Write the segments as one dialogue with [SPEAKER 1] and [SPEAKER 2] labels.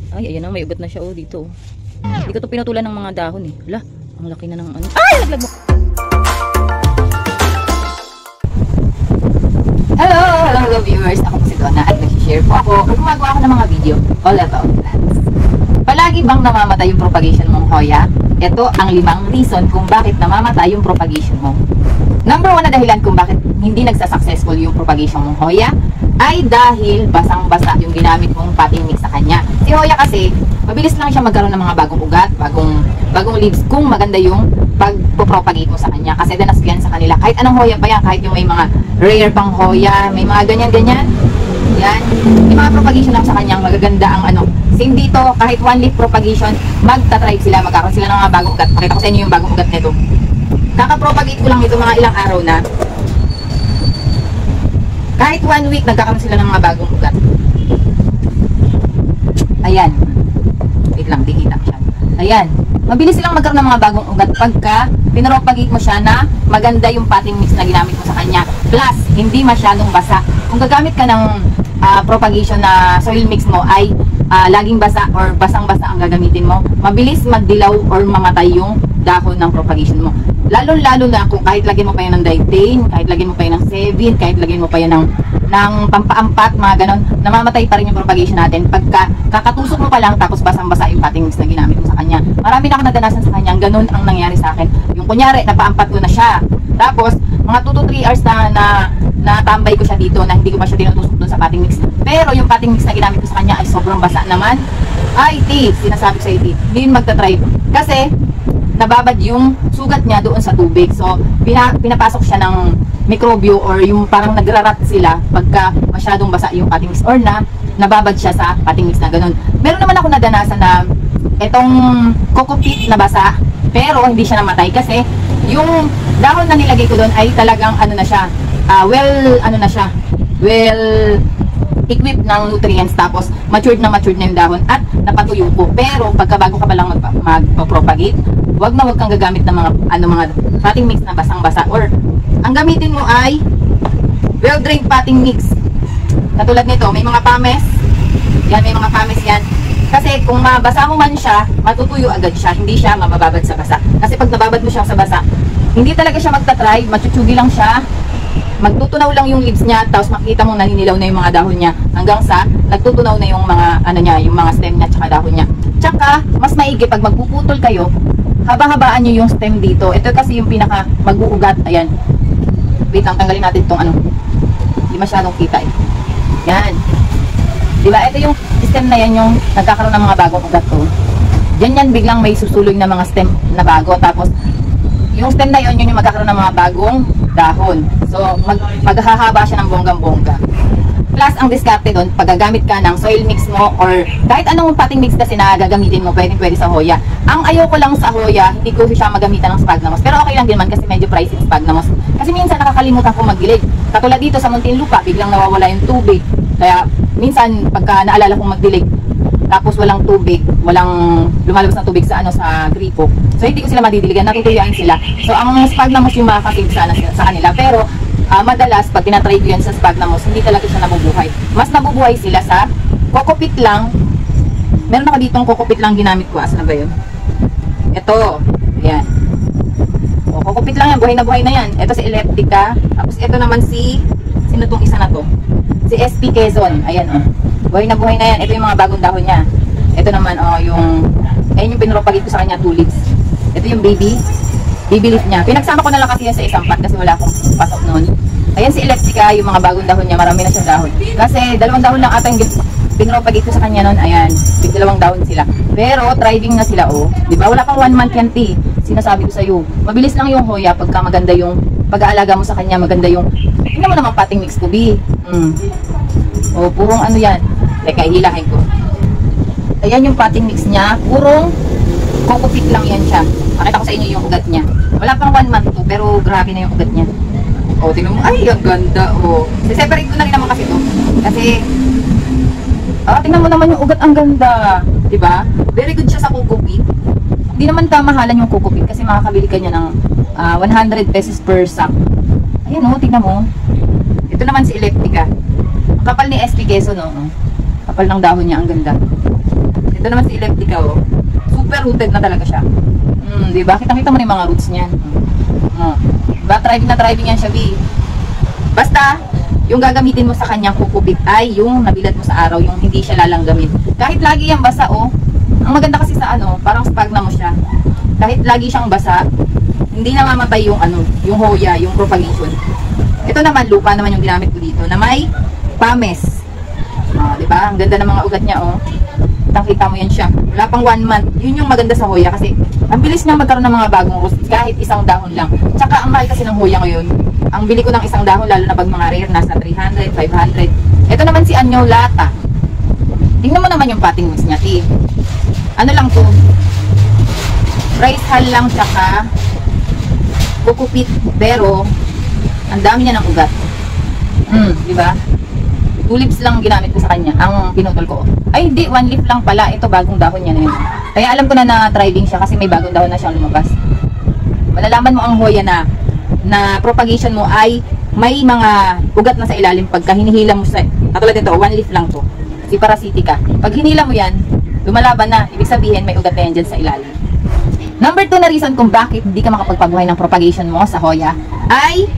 [SPEAKER 1] Ay, ayan na, may ugat na siya, oh, dito. Hindi ko to pinutulan ng mga dahon, eh. Hala, ang laki na ng ano. Ay, naglag mo! Hello viewers! Ako po si Donna at nag-share po ako o gumagawa ako ng mga video all about plants. Palagi bang namamatay yung propagation mong hoya? Ito ang 5 reason kung bakit namamatay yung propagation mo. Number 1 na dahilan kung bakit hindi nagsa-successful yung propagation mong hoya ay dahil basang-basa yung ginamit mong potting mix sa kanya. Si hoya kasi, mabilis lang siya magkaroon ng mga bagong ugat, bagong leaves kung maganda yung pagpropagate mo sa kanya. Kasi danas yan sa kanila. Kahit anong hoya pa yan, kahit yung may mga rare pang hoya, may mga ganyan-ganyan. Yan. Yung mga propagation lang sa kanyang magaganda ang ano. Same dito, kahit 1 leaf propagation, magta-thrive sila, magkakaroon sila ng mga bagong ugat. Pakita ko sa inyo yung bagong ugat nito. Kaka-propagate ko lang ito mga ilang araw na. Kahit 1 week, nagkakaroon sila ng mga bagong ugat. Ayan. Wait lang, dikita siya. Ayan. Mabilis silang magkaroon ng mga bagong ugat pagka pinropagate mo siya na maganda yung potting mix na ginamit mo sa kanya. Plus, hindi masyadong basa. Kung gagamit ka ng propagation na soil mix mo ay laging basa or basang-basa ang gagamitin mo, mabilis magdilaw or mamatay yung dahon ng propagation mo. Lalo-lalo na kung kahit lagyan mo pa yan ng dietane, kahit lagyan mo pa yan ng 7, kahit lagyan mo pa yan ng pampaampat, mga ganon, namamatay pa rin yung propagation natin pagka kakatusok mo pa lang tapos basang-basa yung potting mix na ginamit mo sa kanya. Marami na ako nadanasan sa kanya, ganon ang nangyari sa akin. Yung kunyari, napaampat ko na siya. Tapos, mga 2 to 3 hours na natambay ko siya dito na hindi ko pa siya tinutusok dun sa potting mix. Pero yung potting mix na ginamit ko sa kanya ay sobrang basa naman. Ay, sinasabi ko sa hindi yun magta-thrive. Kasi, nababad yung sugat niya doon sa tubig. So, pinapasok siya ng mikrobyo or yung parang nagrarat sila pagka masyadong basa yung potting mix or nababad siya sa potting mix na ganun. Meron naman ako nadanasan na itong coco peat na basa pero hindi siya namatay kasi yung dahon na nilagay ko doon ay talagang ano na siya, well equipped ng nutrients tapos matured na yung dahon at napatuyo po. Pero pagkabago ka pa lang magpropagate, wag kang gagamit ng mga potting mix na basang-basa or ang gamitin mo ay well drained potting mix. Katulad nito, may mga pames. Yan, may mga pames yan. Kasi kung mabasa mo man siya, matutuyo agad siya, hindi siya mabababad sa basa. Kasi pag nababad mo siya sa basa, hindi talaga siya magta-try, machuchugi lang siya. Magtutunaw lang yung leaves niya, tapos makita mo naninilaw na yung mga dahon niya hanggang sa nagtutunaw na yung mga yung mga stem niya tsaka dahon niya. Tsaka mas maigi pag magpuputol kayo, haba-habaan niyo yung stem dito. Ito kasi yung pinaka mag-uugat. Ayan. Wait lang, tanggalin natin itong hindi masyadong kita eh. Yan. Diba? Ito yung stem na yan yung nagkakaroon ng mga bagong ugat to. Yan biglang may susuloy na mga stem na bago. Tapos yung stem na yun yung magkakaroon ng mga bagong dahon. So, maghahaba siya ng bonggang-bongga. Plus, ang diskarte doon, pag gagamit ka ng soil mix mo or kahit anong potting mix kasi na gagamitin mo, pwede sa hoya. Ang ayoko lang sa hoya, hindi ko siya magamitan ng sphagnum moss. Pero okay lang din man kasi medyo pricey yung sphagnum moss. Kasi minsan nakakalimutan ko magdilig. Katulad dito sa Muntinlupa, biglang nawawala yung tubig. Kaya minsan, pagka naalala kong magdilig, tapos walang tubig, walang lumalabas na tubig sa sa gripo. So hindi ko sila madidiligan, natutuyuan sila. So ang sphagnum moss yung makakasave sa kanila. Pero madalas pag tinatry ko yan sa sphagnum moss, hindi talaga siya nabubuhay. Mas nabubuhay sila sa coco peat lang. Meron ako ditong coco peat lang ginamit ko. Asan na ba yun? Ito. Ayan. O, coco peat lang yan, buhay na yan. Ito si Elliptica. Tapos ito naman sino tong isa na to? Si SP Quezon. Ayan o. Buhay na yan. Ito yung mga bagong dahon niya. Ito naman yung pinropagate ko sa kanya 2 leaves. Ito yung baby leaf niya. Pinagsama ko na lang kasi yan sa isang pot kasi wala akong pasok noon. Ayan si Elliptica, yung mga bagong dahon niya. Marami na siyang dahon. Kasi 2 dahon lang ata yung pinropagate ko sa kanya noon. Ayan. 2 dahon sila. Pero thriving na sila Diba? Wala pang 1 month yan sinasabi ko sa'yo. Mabilis lang yung hoya pagka maganda yung pag-aalaga mo sa kanya. Maganda yung tingnan mo naman potting mix ko, B. Purong yan. Teka, hilahin ko. Ayan yung potting mix niya. Purong coco peat lang yan siya. Makita ko sa inyo yung ugat niya. Wala pang 1 month to, pero grabe na yung ugat niya. Tingnan mo. Ay, ang ganda. Separate ko na rin naman kasi to. Kasi, tingnan mo naman yung ugat, ang ganda. Diba? Very good siya sa coco peat. Hindi naman kamahalan yung coco peat kasi makakabili ka niya ng 100 pesos per sack. Ayan tingnan mo. Ito naman si Elliptica. Kapal ni SP Quezon, Kapal ng dahon niya, ang ganda. Ito Ito naman si Elliptica, oh. Super rooted na talaga siya. Diba? Kita-kita mo na yung mga roots niyan. Diba? Thriving yan siya, B. Basta, yung gagamitin mo sa kanyang kukupit ay yung nabilad mo sa araw, yung hindi siya lalanggamin. Kahit lagi yung basa, oh. Ang maganda kasi sa ano, parang spagna mo siya. Kahit lagi siyang basa, hindi namamatay yung ano, yung hoya, yung propagation. Ito naman, lupa naman yung ginamit ko dito, na may pames. Diba? Ang ganda ng mga ugat niya, oh. Kita mo yan siya. Wala pang 1 month. Yun yung maganda sa hoya kasi ang bilis niya magkaroon ng mga bagong roots kahit isang dahon lang. Tsaka ang mahal kasi ng hoya ngayon. Ang bili ko ng isang dahon, lalo na pag mga rare, nasa 300, 500. Ito naman si Anyo Lata. Tingnan mo naman yung potting mix niya, T. Ano lang to? Rice hull lang tsaka kukupit. Pero ang dami niya ng ugat. Diba? 2 leaves lang ginamit ko sa kanya, ang pinutol ko. Ay, hindi, 1 leaf lang pala. Ito, bagong dahon niya na yun. Kaya alam ko na na-thriving siya kasi may bagong dahon na siyang lumabas. Malalaman mo ang hoya na propagation mo ay may mga ugat na sa ilalim pagka hinihila mo sa, katulad nito, 1 leaf lang to. Si Parasitica. Pag hinila mo yan, lumalaban na. Ibig sabihin, may ugat na yan dyan sa ilalim. Number 2 na reason kung bakit hindi ka makapagpabuhay ng propagation mo sa hoya ay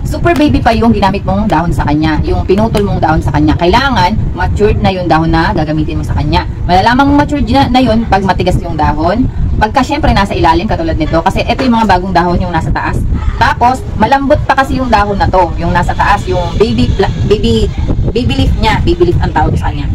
[SPEAKER 1] super baby pa yung ginamit mong dahon sa kanya. Yung pinutol mong dahon sa kanya. Kailangan matured na yung dahon na gagamitin mo sa kanya. Malalaman mong matured na yun pag matigas yung dahon. Pagka syempre nasa ilalim katulad nito. Kasi ito yung mga bagong dahon yung nasa taas. Tapos malambot pa kasi yung dahon na to. Yung nasa taas. Yung baby leaf niya. Baby leaf ang tawag sa kanya.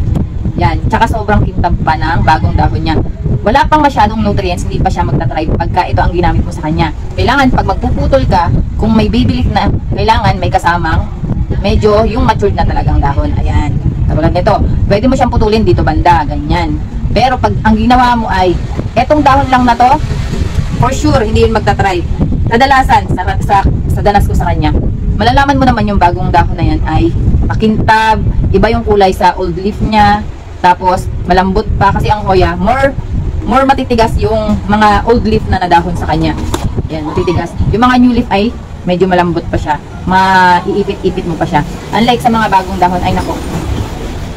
[SPEAKER 1] Yan. Tsaka sobrang kintab pa ng bagong dahon niya. Wala pang masyadong nutrients, hindi pa siya magta-thrive pagka ito ang ginamit mo sa kanya. Kailangan pag magpuputol ka, kung may baby leaf na, kailangan may kasamang medyo yung matured na talagang dahon. Ayan. Katulad nito. Pwede mo siyang putulin dito banda, ganyan. Pero pag ang ginawa mo ay etong dahon lang na to, for sure hindi yun magta-thrive. Kadalasan sa danas ko sa kanya, malalaman mo naman yung bagong dahon na yan ay makintab, iba yung kulay sa old leaf niya. Tapos malambot pa kasi ang hoya, more matitigas yung mga old leaf na nadahon sa kanya. Yan, matitigas. Yung mga new leaf ay medyo malambot pa siya. Maiipit-ipit mo pa siya. Unlike sa mga bagong dahon ay nako.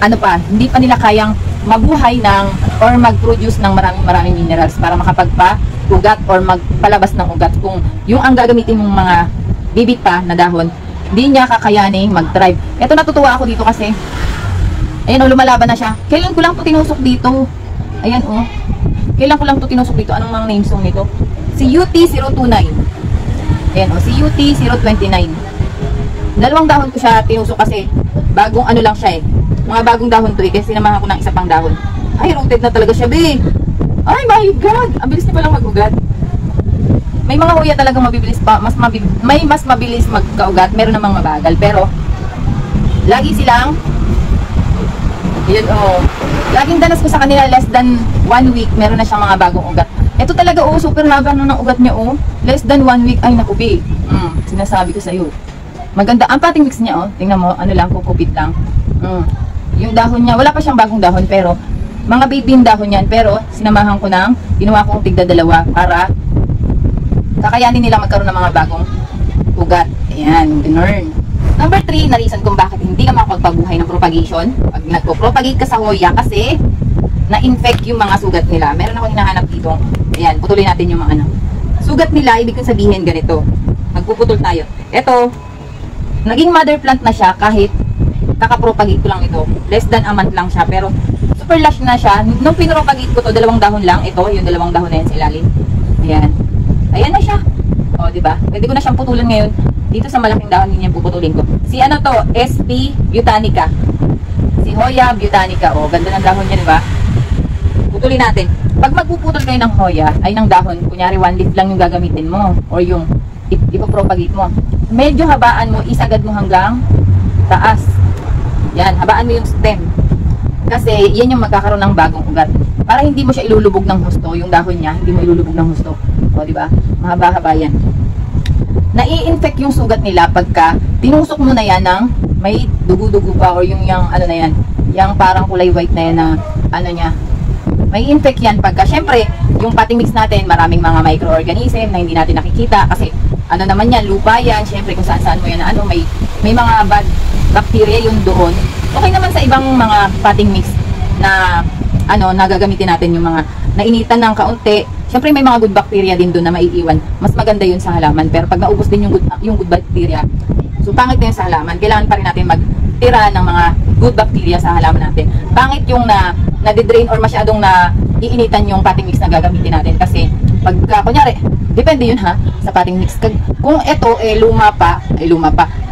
[SPEAKER 1] Ano pa, hindi pa nila kayang mabuhay ng or mag-produce ng maraming minerals para makapagpa-ugat or magpalabas ng ugat. Kung yung ang gagamitin mong mga bibit pa na dahon, hindi niya kakayaning mag-thrive. Ito natutuwa ako dito kasi ayan o, lumalaban na siya. Kailan ko lang ito tinusok dito? Ayan o. Kailan ko lang ito tinusok dito? Anong mga names nito? Si UT029. Ayan o, si UT029. Dalawang dahon ko siya tinusok kasi bagong ano lang siya eh. Mga bagong dahon to eh. Kasi sinamahan ko ng isa pang dahon. Ay, rooted na talaga siya, be. Ay, my God! Ang bilis niya palang mag-ugat. May mga hoya talagang mabibilis pa. May mas mabilis magka-ugat. Meron namang mabagal. Pero, lagi silang yun, oh. Laging danas ko sa kanila less than 1 week, meron na siyang mga bagong ugat. Ito talaga, oh, super haba na ng ugat niya, oh. Less than 1 week, ay nakubi. Sinasabi ko sa iyo. Maganda, ang potting mix niya, oh. Tingnan mo, ano lang, kukupit lang. Yung dahon niya, wala pa siyang bagong dahon, pero, mga baby yung dahon yan, pero, sinamahan ko ng, ginawa kong tigda-dalawa, para, kakayanin nila magkaroon ng mga bagong ugat. Ayan, ganun. Number 3 na reason kung bakit hindi ka makapagpabuhay ng propagation pag nagpo-propagate ka sa hoya kasi na-infect yung mga sugat nila. Meron akong hinahanap dito. Ayan, putulin natin yung mga ano. Sugat nila, ibig sabihin ganito. Magpuputol tayo. Ito, naging mother plant na siya kahit kakapropagate ko lang ito. Less than a month lang siya. Pero super lush na siya. Nung pinropagate ko to, 2 dahon lang. Ito, yung 2 dahon na yan sa ilalim. Ayan. Ayan na siya. O, diba? Pwede ko na siyang putulan ngayon. Dito sa malaking dahon din yan puputulin ko. Si ano to? SP Botanica. Si Hoya Botanica. O, ganda ng dahon niya, diba? Putulin natin. Pag magpuputol kayo ng Hoya, ay ng dahon, kunyari 1 leaf lang yung gagamitin mo. Or yung ipopropagate mo. Medyo habaan mo, isagad mo hanggang taas. Yan, habaan mo yung stem. Kasi, yan yung magkakaroon ng bagong ugat. Para hindi mo siya ilulubog ng husto. Yung dahon niya, hindi mo ilulubog ng husto. O, diba? Mahaba-haba yan. Nai-infect yung sugat nila pagka tinusok mo na yan ng may dugo-dugo pa or yung ano na yan, yung parang kulay white na yan na ano niya. May infect yan pagka, syempre, yung potting mix natin, maraming mga microorganism na hindi natin nakikita kasi ano naman yan, lupa yan, syempre kung saan-saan mo yan na ano, may mga bad bacteria yun doon. Okay naman sa ibang mga potting mix na nagagamitin natin yung mga nainitan ng kaunti. Siyempre may mga good bacteria din doon na maiiwan. Mas maganda yun sa halaman. Pero pag naubos din yung good bacteria, so pangit na yun sa halaman. Kailangan pa rin natin magtira ng mga good bacteria sa halaman natin. Pangit yung na-dedrain or masyadong iinitan yung potting mix na gagamitin natin. Kasi pagka, kunyari, depende yun sa potting mix. Kung ito luma pa.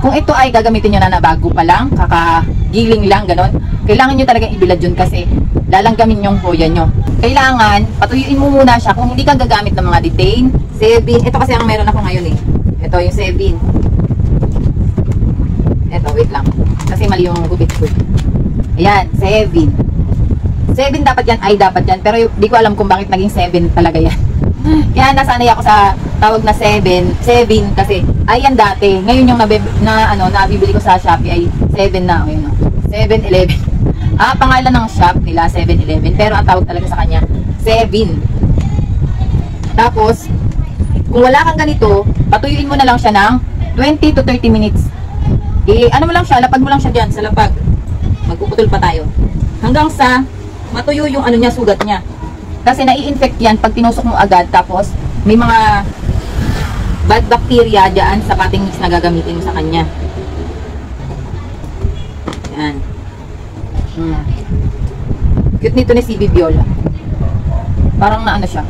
[SPEAKER 1] Kung ito ay gagamitin nyo na bago pa lang, kakagiling lang, ganon, kailangan nyo talagang ibilad yun kasi lalanggamin yung hoya nyo. Kailangan, patuyuin mo muna siya kung hindi ka gagamit ng mga detain, 7. Ito kasi ang meron ako ngayon Ito yung 7. Ito, wait lang. Kasi mali yung gupit ko. Ayan, 7. 7 dapat yan. Pero di ko alam kung bakit naging 7 talaga yan. Kaya nasanay ako sa tawag na 7 kasi ayan dati. Ngayon yung nabibili ko sa Shopee ay 7 na. 7-Eleven. Pangalan ng shop nila 7-Eleven, pero ang tawag talaga sa kanya 7. Tapos kung wala kang ganito, patuyuin mo na lang siya ng 20 to 30 minutes. Ano mo lang siya, lapag mo lang siya diyan sa lapag. Magpuputol pa tayo hanggang sa matuyo yung niya, sugat niya. Kasi nai-infect yan pag tinusok mo agad, tapos may mga bad bacteria diyan sa potting mix na gagamitin mo sa kanya. Yan. Cute nito ni si Bibiola. Parang siya,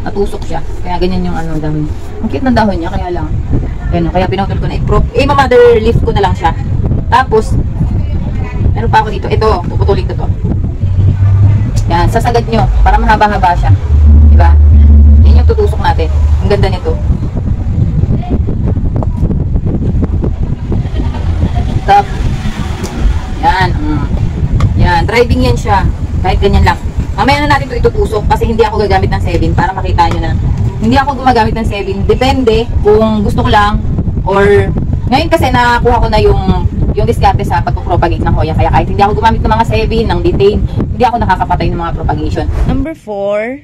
[SPEAKER 1] natusok siya. Kaya ganyan yung dahon. Ang cute ng dahon niya, kaya lang. Kaya pinutol ko na mother leaf ko na lang siya. Tapos meron pa ako dito. Ito, puputulin ko to. Yan, sasagad nyo para mahaba-haba siya. Diba? Yan yung tutusok natin. Ang ganda nito. Stop. Yan. Yan, driving yan siya. Kahit ganyan lang. Mamaya na natin ito itutusok kasi hindi ako gagamit ng 7 para makita nyo na. Hindi ako gumagamit ng 7. Depende kung gusto ko lang or ngayon kasi nakuha ko na yung diskarte sa pagpropagate ng hoya. Kaya kahit hindi ako gumamit ng mga 7, ng detain, hindi ako nakakapatay ng mga propagation.
[SPEAKER 2] Number 4.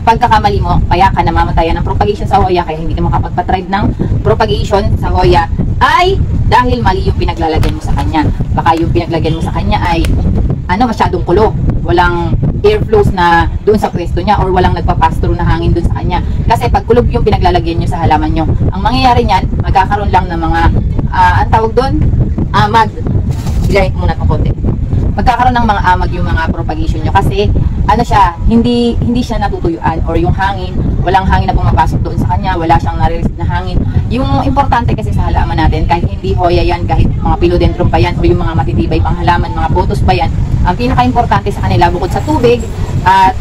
[SPEAKER 1] Pagkakamali mo, kaya ka namamatayan ng propagation sa hoya, kaya hindi ka makapagpatribe ng propagation sa hoya, ay dahil mali yung pinaglalagyan mo sa kanya. Baka yung pinaglagyan mo sa kanya ay masyadong kulo. Walang airflows na doon sa pwesto niya or walang nagpapass through na hangin doon sa kanya. Kasi pag kulog yung pinaglalagyan nyo sa halaman nyo, ang mangyayari niyan, magkakaroon lang ng mga, ang tawag doon, amag. Ilahit muna itong konti. Magkakaroon ng mga amag yung mga propagation nyo kasi hindi siya natutuyuan or yung hangin, walang hangin na pumapasok doon sa kanya, wala siyang nare-receive na hangin. Yung importante kasi sa halaman natin, kahit hindi hoya yan, kahit mga philodendron pa yan o yung mga matitibay pang halaman, mga pothos pa yan, ang pinaka-importante sa kanila bukod sa tubig at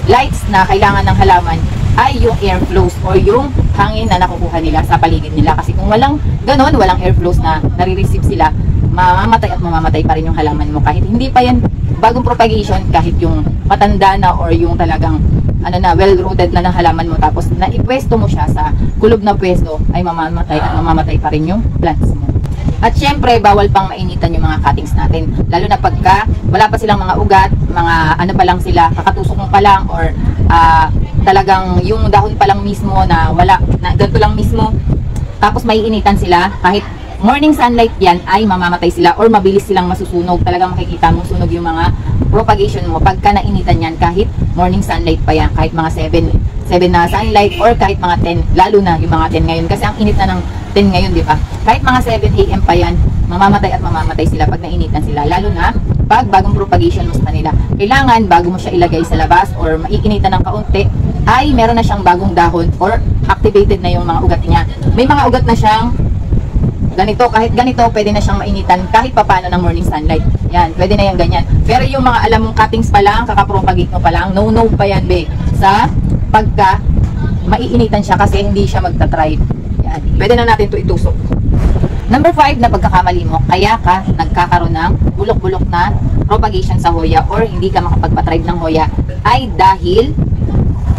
[SPEAKER 1] lights na kailangan ng halaman ay yung airflows or yung hangin na nakukuha nila sa paligid nila. Kasi kung walang ganon, walang airflows na nare-receive sila, mamamatay at mamamatay pa rin yung halaman mo. Kahit hindi pa yan bagong propagation, kahit yung matanda na or yung talagang well-rooted na ng halaman mo, tapos naipwesto mo siya sa kulob na pwesto, ay mamamatay at mamamatay pa rin yung plants mo. At syempre, bawal pang mainitan yung mga cuttings natin. Lalo na pagka wala pa silang mga ugat, mga pa lang sila, kakatusok mo pa lang, or talagang yung dahon pa lang mismo na wala, na ganito lang mismo, tapos maiinitan sila, kahit morning sunlight yan, ay mamamatay sila or mabilis silang masusunog. Talagang makikita mong sunog yung mga propagation mo pagka nainitan yan kahit morning sunlight pa yan, kahit mga 7 na sunlight or kahit mga 10, lalo na yung mga 10 ngayon kasi ang init na ng 10 ngayon, di ba? Kahit mga 7 AM pa yan, mamamatay at mamamatay sila pag nainitan sila, lalo na pag bagong propagation mo sa kanila. Kailangan bago mo siya ilagay sa labas or maiinitan ng kaunti, ay meron na siyang bagong dahon or activated na yung mga ugat niya. May mga ugat na siyang ganito, kahit ganito, pwede na siyang mainitan kahit papano ng morning sunlight. Yan, pwede na yan ganyan. Pero yung mga alam mong cuttings pa lang, kakapropagate mo pa lang, no pa yan, be. Sa pagka maiinitan siya kasi hindi siya magta-thrive. Yan, pwede na natin ito itusok. Number 5 na pagkakamali mo, kaya ka nagkakaroon ng bulok-bulok na propagation sa hoya or hindi ka makapagpa-thrive ng hoya ay dahil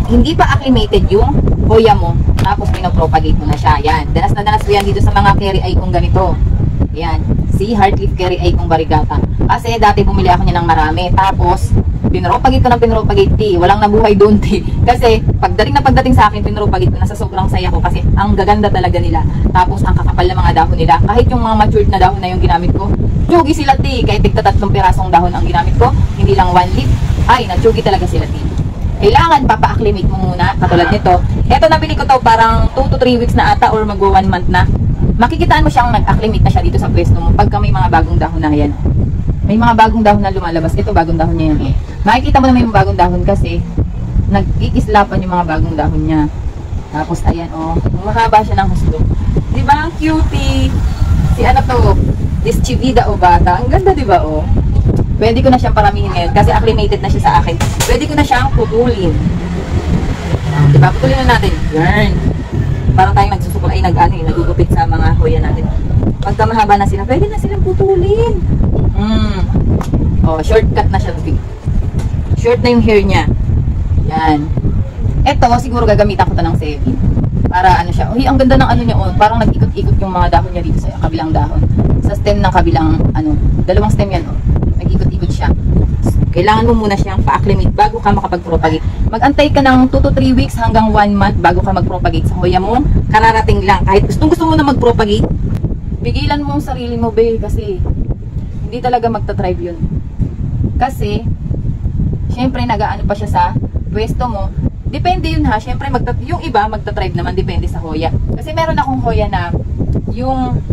[SPEAKER 1] hindi pa acclimated yung hoya mo, tapos pinopropagate mo na siya. Yan, danas na danas ko yan dito sa mga carry eye kong ganito. Yan, si heartleaf carry eye kong variegata. Kasi dati bumili ako niya ng marami, tapos pinropagate ko ng pinropagate, walang nabuhay doon, kasi pagdating sa akin, pinropagate ko na sa sobrang saya ko kasi ang gaganda talaga nila. Tapos ang kakapal na mga dahon nila, kahit yung mga matured na dahon na yung ginamit ko, Natsugi sila ti, kahit tigta 3 pirasong dahon ang ginamit ko, hindi lang 1 leaf, ay natsugi talaga sila ti. Kailangan papa-acclimate mo muna, katulad nito. Ito nabili ko to parang 2 to 3 weeks na ata or mag 1 month na. Makikitaan mo siyang nag-acclimate na siya dito sa pwesto mo pagka may mga bagong dahon na yan. May mga bagong dahon na lumalabas. Ito bagong dahon niya yan. Makikita mo na may bagong dahon kasi nag-iislapan yung mga bagong dahon niya. Tapos ayan mahaba siya ng husto. Di ba ang cutie? Si ano to? This Chivida o bata. Ang ganda di ba Pwede ko na siyang paramihin ngayon kasi acclimated na siya sa akin. Pwede ko na siyang putulin. Di ba? Putulin na natin. Yarn. Parang tayong nagsusukol ay nagugupit sa mga hoya natin. Pagka mahaba na sila, pwede na silang putulin. Shortcut na siya. Short na yung hair niya. Yan. Ito, siguro gagamitan ko ito ng 7. Para ano siya. Ang ganda ng ano niya. Parang nag-ikot-ikot yung mga dahon niya dito sa kabilang dahon. Sa stem ng kabilang, dalawang stem yan. Nag-ikot-ikot siya. Kailangan mo muna siyang pa-acclimate bago ka makapag-propagate. Mag-antay ka ng 2 to 3 weeks hanggang 1 month bago ka mag-propagate sa hoya mo. Kararating lang. Kahit gusto mo na mag-propagate, bigilan mo ang sarili mo, babe, kasi hindi talaga magta-thrive yun. Kasi, syempre, nag-aano pa siya sa pwesto mo. Depende yun ha. Syempre, yung iba, magta-thrive naman. Depende sa hoya. Kasi meron akong hoya na, yung,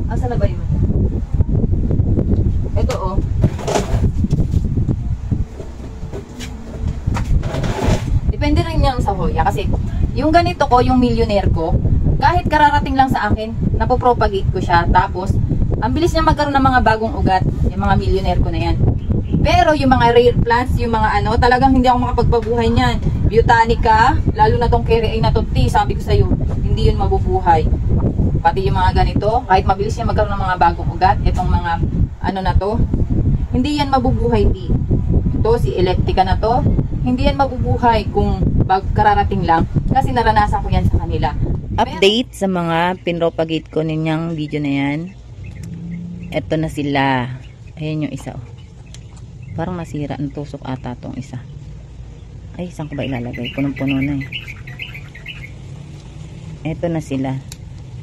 [SPEAKER 1] asa na ba yun? Ito depende rin yan sa hoya. Kasi, yung ganito ko, yung millionaire ko, kahit kararating lang sa akin, napopropagate ko siya. Tapos, ang bilis niya magkaroon ng mga bagong ugat. Yung mga millionaire ko na yan. Pero yung mga rare plants, yung mga talagang hindi ako makapagpabuhay niyan. Botanica, lalo na tong kere ay natuti, sabi ko sa'yo, hindi yun mabubuhay. Pati yung mga ganito, kahit mabilis niya magkaroon ng mga bagong ugat, itong mga na to, hindi yan mabubuhay di. Ito, si Electica na to, hindi yan mabubuhay kung kararating lang. Kasi naranasan ko yan sa kanila.
[SPEAKER 2] Update sa mga pinropagate ko ninyang video na yan. Ito na sila. Ayan yung isa Parang masira, natusok ata tong isa. Ay, saan ko ba ilalagay? Punong-puno na Ito na sila.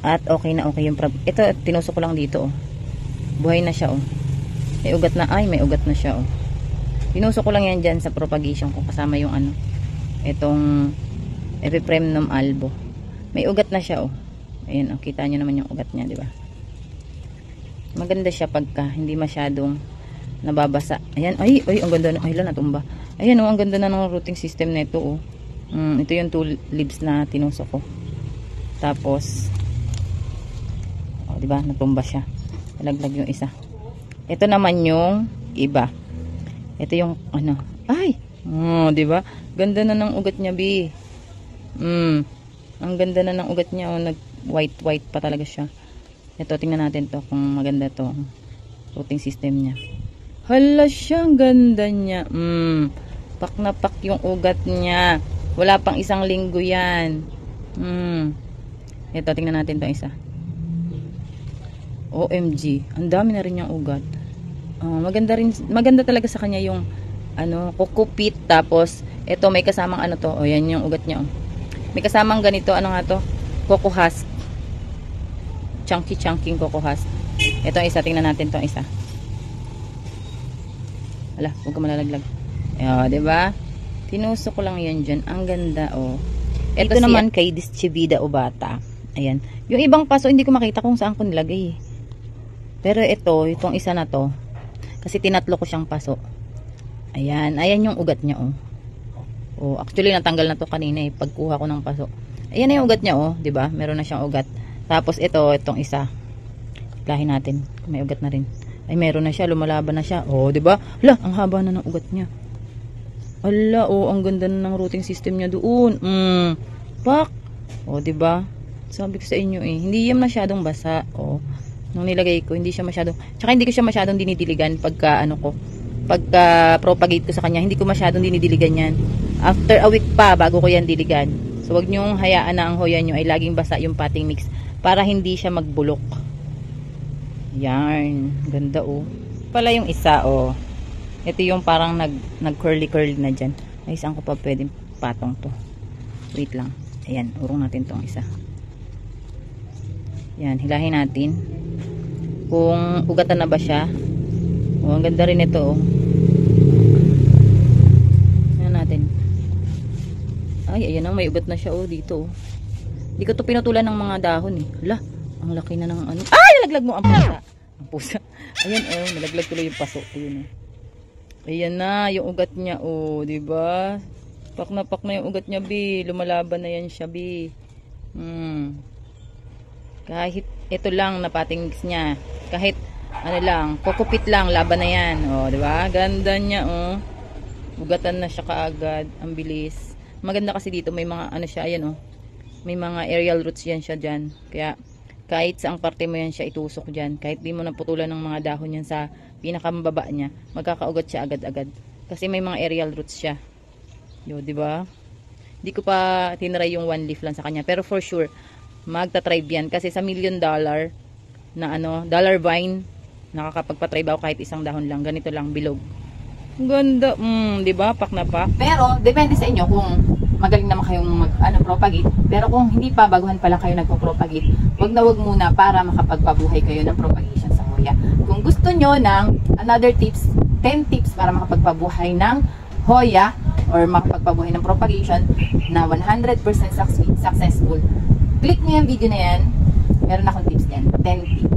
[SPEAKER 2] At okay na okay yung ito, tinusok ko lang dito Buhay na siya May ugat na, may ugat na siya Tinusok ko lang yan dyan sa propagation ko kasama yung itong Epipremnum albo. May ugat na siya Ayan, kita nyo naman yung ugat niya, di ba? Maganda siya pagka hindi masyadong nababasa. Ayan, ay, ang ganda na, natumba. Ayan, ang ganda na ng rooting system na ito, ito yung 2 leaves na tinusok ko. Tapos, diba, natumba siya. Nalaglag yung isa. Ito naman yung iba. Ito yung, ay, diba? Ganda na ng ugat niya, bi. Ang ganda na ng ugat niya, nag white pa talaga siya. Ito, tingnan natin to kung maganda to rooting system niya. Hala siya, ang ganda niya. Pak na pak yung ugat niya. Wala pang 1 linggo yan. Ito, tingnan natin to isa. OMG, ang dami na rin yung ugat. Maganda talaga sa kanya yung kukupit. Tapos, ito may kasamang to. Yan yung ugat niya. May kasamang ganito, nga to? Coco husk. Chunky coco husk. Ito isa, tingnan natin to isa. Wala, huwag ka malalaglag. Diba? Tinusok ko lang yan dyan. Ang ganda, Ito naman kay This Chivida o bata. Ayan. Yung ibang paso, hindi ko makita kung saan ko nilagay. Pero itong isa na to, kasi tinatlo ko siyang paso. Ayan. Ayan yung ugat niya, actually, natanggal na to kanina, pagkuha ko ng paso. Ayan na yung ugat niya, diba? Meron na siyang ugat. Tapos itong isa. Lahin natin. May ugat na rin. Ay, meron na siya, lumalaban na siya. Diba? Hala, ang haba na ng ugat niya. Ala, ang ganda na ng rooting system niya doon. Pak. Diba? Sabi ko sa inyo hindi yan masyadong basa. Nung nilagay ko, hindi siya masyadong, tsaka hindi ko siya masyadong dinidiligan pagka pagka propagate ko sa kanya, hindi ko masyadong dinidiligan yan. After a week pa, bago ko yan diligan. So, wag nyong hayaan na ang hoya nyo ay laging basa yung potting mix para hindi siya magbulok. Yarn. Ganda Pala yung isa Ito yung parang nag-curly na dyan. Ay, saan ko pa pwedeng patong to? Wait lang. Ayan, urong natin tong isa. Yan, hilahin natin. kung ugatan na ba siya. Oh, ang ganda rin ito, oh. Tingnan natin. Ay, ayan ang may ugat na siya, oh, dito, oh. Hindi ko to pinutulan ng mga dahon, eh. Hala, ang laki na ng ano. Ay, nalaglag mo ang pusa. Ang pusa. Ayan, oh, nalaglag tuloy yung paso. Ayun, oh. Ayan na, yung ugat niya, oh, diba? Pak na yung ugat niya, bi. Lumalaban na yan siya, bi. Kahit ito lang napatingis niya. Kahit ano lang, kukupit lang, laban na yan. Oh, diba? Ganda niya, oh. Ugatan na siya kaagad. Ang bilis. Maganda kasi dito, may mga ano siya, ayan, oh. May mga aerial roots yan siya dyan. Kaya, kahit saang parte mo yan siya itusok dyan. Kahit di mo naputulan ng mga dahon yan sa pinakamababa niya, magkakaugat siya agad-agad. Kasi may mga aerial roots siya. Yo, di ba? Hindi ko pa tinry yung one leaf lang sa kanya. Pero for sure, magta-try yan. Kasi sa $1 million na ano, dollar vine, nakakapagpa-try ba ako kahit isang dahon lang. Ganito lang, bilog. Ganda. Di ba? Pak na pak.
[SPEAKER 1] Pero, depende sa inyo kung magaling naman kayong propagate. Pero kung hindi pa, baguhan pa lang kayo nagpo-propagate, wag na wag muna para makapagpabuhay kayo ng propagation sa Hoya. Kung gusto nyo ng another tips, 10 tips para makapagpabuhay ng Hoya or makapagpabuhay ng propagation na 100% successful, click nyo yung video na yan. Meron akong tips yan. 10 tips.